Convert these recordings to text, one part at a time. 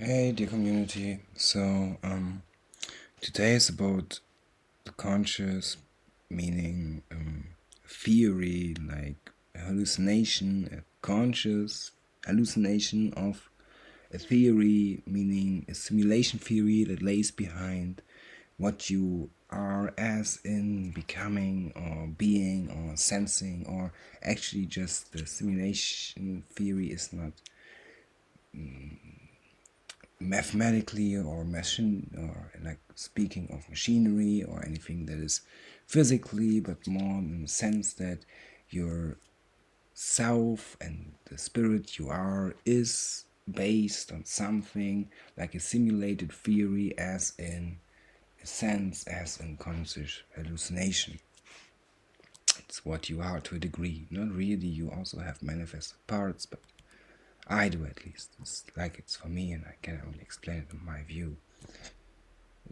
Hey, dear community. Today is about the conscious, meaning theory, like a hallucination, a conscious hallucination of a theory, meaning a simulation theory that lays behind what you are as in becoming or being or sensing, or actually just the simulation theory is not mathematically or machine, or like speaking of machinery or anything that is physically, but more in the sense that your self and the spirit you are is based on something like a simulated theory, as in a sense, as in conscious hallucination. It's what you are to a degree. Not really, you also have manifested parts, but I do, at least. It's like it's for me, and I can only explain it in my view.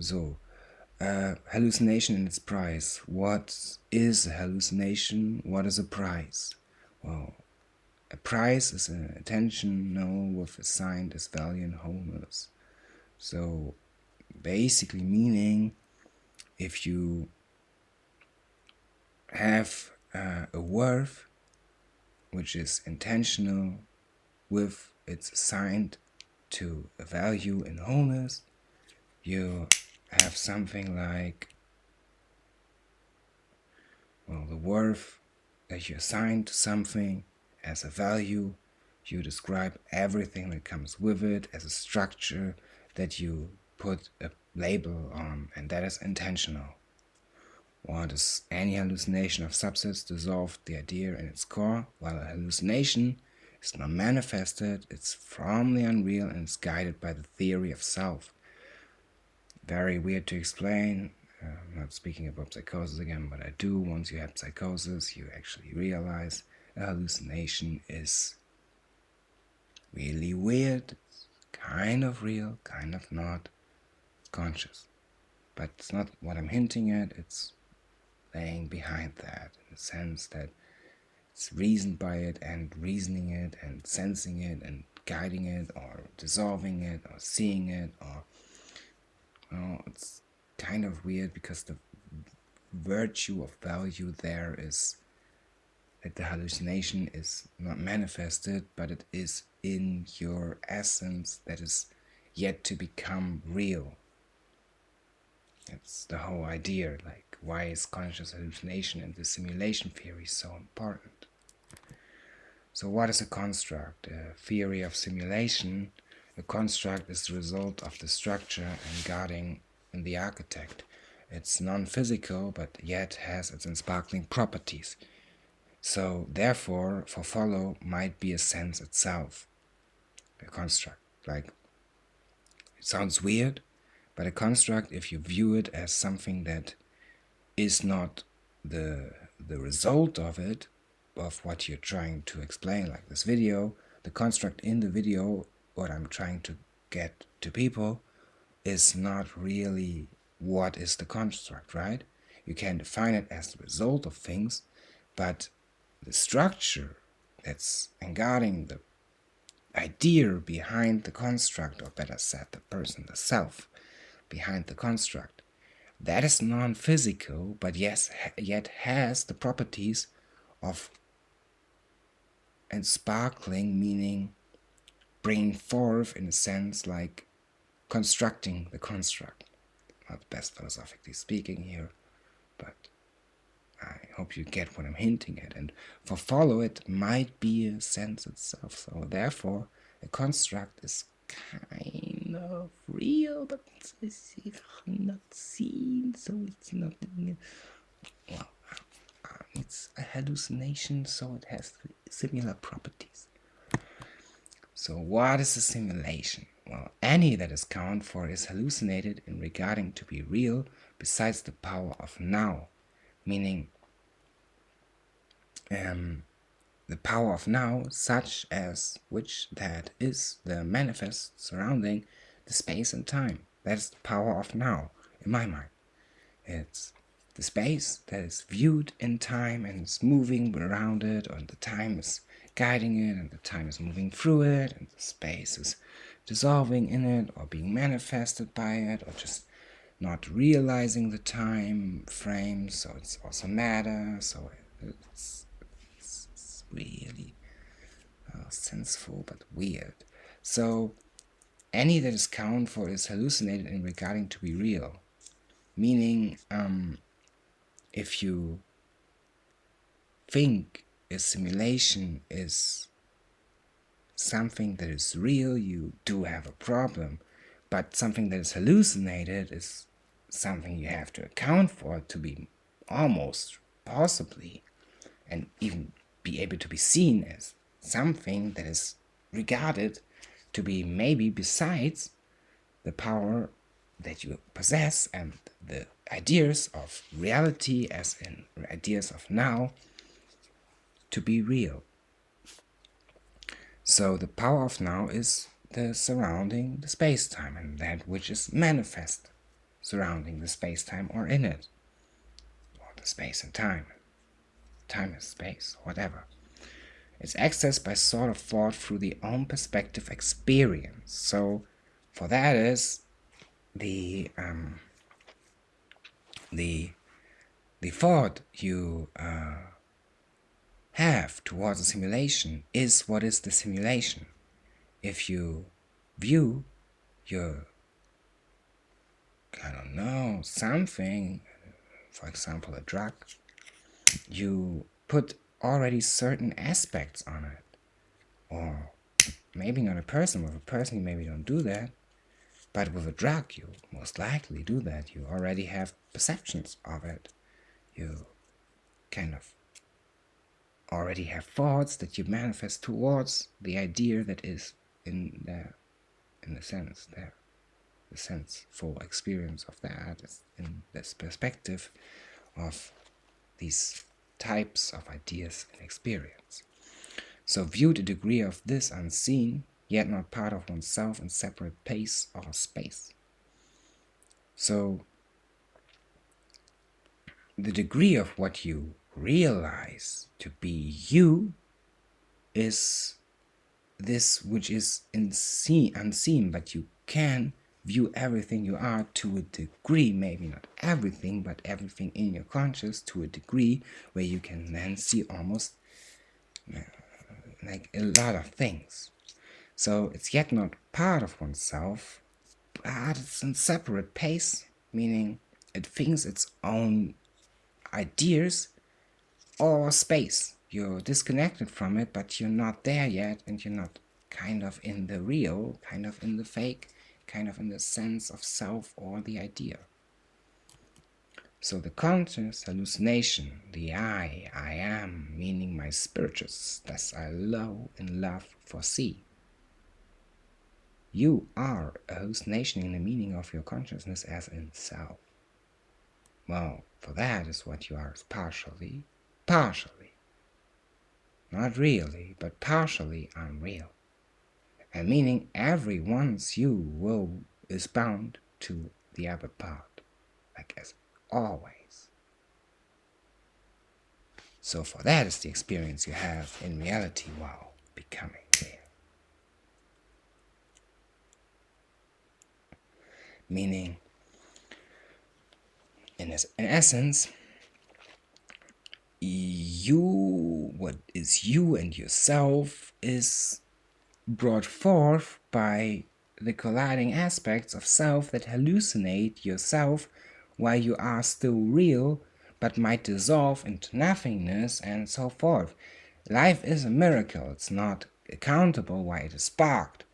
So, hallucination and its price. What is a hallucination? What is a price? Well, a price is an attention known with assigned as value and wholeness. So, basically, meaning if you have a worth which is intentional with its assigned to a value in wholeness, you have something like, well, the worth that you assign to something as a value. You describe everything that comes with it as a structure that you put a label on, and that is intentional. What is any hallucination of substance dissolved the idea in its core, while a hallucination is not manifested, it's from the unreal and is guided by the theory of self. Very weird to explain. I'm not speaking about psychosis again, but I do. Once you have psychosis, you actually realize a hallucination is really weird. It's kind of real, kind of not. It's conscious. But it's not what I'm hinting at. It's laying behind that, in the sense that it's reasoned by it and reasoning it and sensing it and guiding it or dissolving it or seeing it, or, well, it's kind of weird because the virtue of value there is that the hallucination is not manifested, but it is in your essence that is yet to become real. That's the whole idea. Like, why is conscious hallucination and the simulation theory so important? So what is a construct? A theory of simulation. A construct is the result of the structure and guarding in the architect. It's non-physical, but yet has its sparkling properties. So therefore, for follow might be a sense itself, a construct. Like, it sounds weird, but a construct, if you view it as something that is not the result of it, of what you're trying to explain, like this video, the construct in the video, what I'm trying to get to people, is not really what is the construct, right? You can define it as the result of things, but the structure that's guarding the idea behind the construct, or better said, the person, the self behind the construct, that is non-physical, but yes, yet has the properties of and sparkling, meaning bringing forth, in a sense, like constructing the construct. Not the best philosophically speaking here, but I hope you get what I'm hinting at. And for follow, it might be a sense itself. So therefore, a construct is kind of real, but it's not seen. So it's not. Well, it's a hallucination, so it has similar properties. So what is a simulation? Well, any that is counted for is hallucinated in regarding to be real besides the power of now, meaning the power of now, such as which that is the manifest surrounding the space and time. That is the power of now, in my mind. It's the space that is viewed in time and is moving around it, and the time is guiding it, and the time is moving through it, and the space is dissolving in it or being manifested by it, or just not realizing the time frame. So it's also matter. So it's really senseful but weird. So any that is counted for is hallucinated in regarding to be real, meaning if you think a simulation is something that is real, you do have a problem. But something that is hallucinated is something you have to account for to be almost possibly and even be able to be seen as something that is regarded to be maybe besides the power that you possess and the ideas of reality, as in ideas of now, to be real. So the power of now is the surrounding the space-time and that which is manifest surrounding the space-time or in it, or the space and time. Time is space, whatever. It's accessed by sort of thought through the own perspective experience. So for that is the thought you have towards a simulation is what is the simulation. If you view your, I don't know, something, for example a drug, you put already certain aspects on it. Or maybe not a person. With a person you maybe don't do that, but with a drug you most likely do that. You already have perceptions of it. You kind of already have thoughts that you manifest towards the idea that is in the sense there. The senseful experience of that is in this perspective of these types of ideas and experience. So viewed a degree of this unseen, yet not part of oneself in separate pace or space. So the degree of what you realize to be you is this which is unseen, but you can view everything you are to a degree, maybe not everything, but everything in your conscious to a degree where you can then see almost like a lot of things. So it's yet not part of oneself, but it's in separate pace, meaning it thinks its own ideas or space. You're disconnected from it, but you're not there yet, and you're not kind of in the real, kind of in the fake, kind of in the sense of self or the idea. So the conscious hallucination, the I am, meaning my spiritus, das I love in love foresee. You are a hallucination in the meaning of your consciousness as in self. Well, for that is what you are, is partially, not really, but partially unreal. And meaning every once you will is bound to the other part, like as always. So for that is the experience you have in reality while becoming real. Meaning, in essence, what is you and yourself is brought forth by the colliding aspects of self that hallucinate yourself while you are still real, but might dissolve into nothingness and so forth. Life is a miracle. It's not accountable why it is sparked,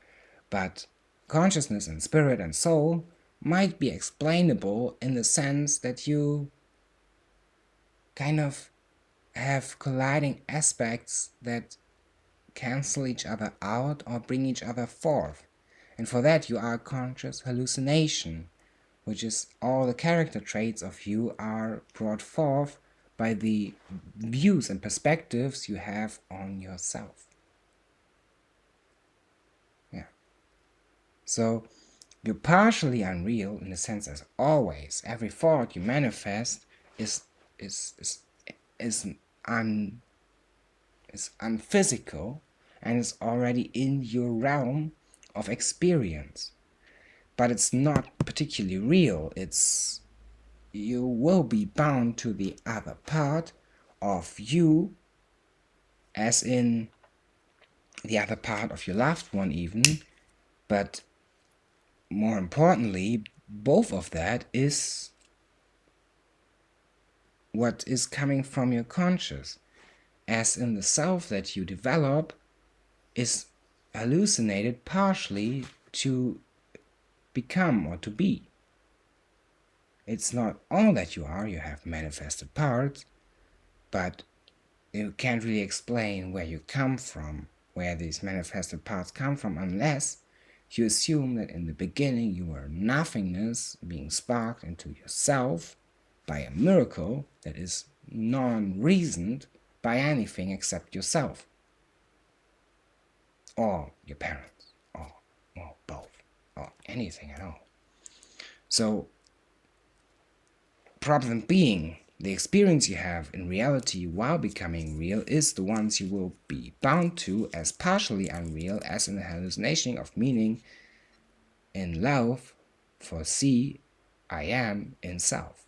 but consciousness and spirit and soul might be explainable in the sense that you kind of have colliding aspects that cancel each other out or bring each other forth. And for that you are a conscious hallucination, which is all the character traits of you are brought forth by the views and perspectives you have on yourself. Yeah. So you're partially unreal in the sense as always. Every thought you manifest is unphysical and is already in your realm of experience. But it's not particularly real. You will be bound to the other part of you, as in the other part of your loved one even, but more importantly, both of that is what is coming from your conscious, as in the self that you develop is hallucinated partially to become or to be. It's not all that you are. You have manifested parts, but you can't really explain where you come from, where these manifested parts come from, unless you assume that in the beginning you were nothingness being sparked into yourself by a miracle that is non-reasoned by anything except yourself, or your parents, or both, or anything at all. So, problem being, the experience you have in reality while becoming real is the ones you will be bound to as partially unreal, as in the hallucination of meaning in love for see, I am in self.